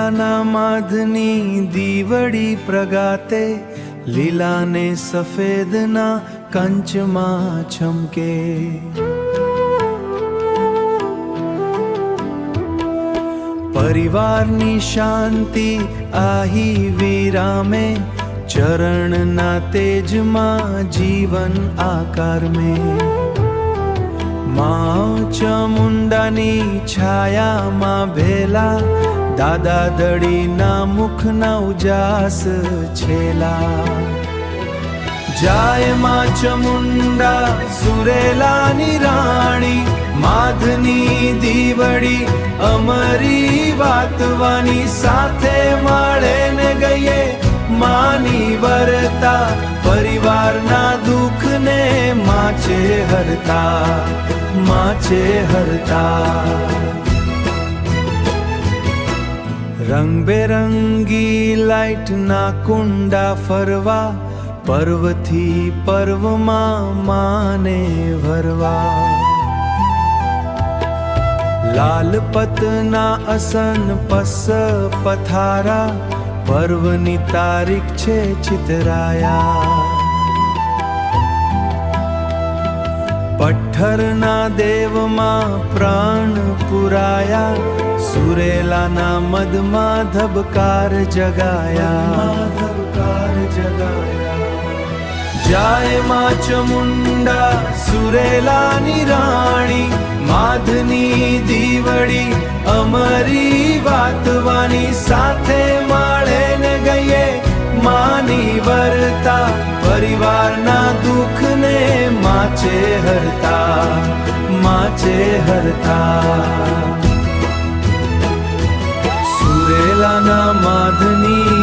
સુરેલાના માધની દીવડી પ્રગાતે, લીલા ને સફેદના કંચમાં ચમકે. પરિવારની શાંતિ આહી વિરામે, ચરણના તેજમાં જીવન આકાર में. माँ चामुंडानी छायाમાં ભેલા, દાદા દડીના મુખના ઉજાસ છેલા. જાય માં ચામુંડા સુરેલાની રાણી, માધની દીવડી અમરી વાતવાની. સાથે મળે ને ગઈએ માની વરતા, પરિવારના દુઃખને માચે હરતા, માચે હરતા. રંગબેરંગી લાઈટના કુંડા ફરવા, પર્વથી પર્વમાં માને ભરવા. લાલપતના અસન પસ પથારા, પર્વની તારીખ છે ચિતરાયા. પઠ્ઠરના દેવમાં પ્રાણ પુરાયા, સુરેલાના મદમાં ધબકાર જગાયા, ધબકાર જગાયા. જાય માં ચામુંડા સુરેલાની રાણી, માધની દીવડી અમરી વાતવાની. સાથે મળે ને ગઈએ માની વરતા, પરિવારના દુઃખને માચે હરતા, માચે હરતા. સુરેલાના માધની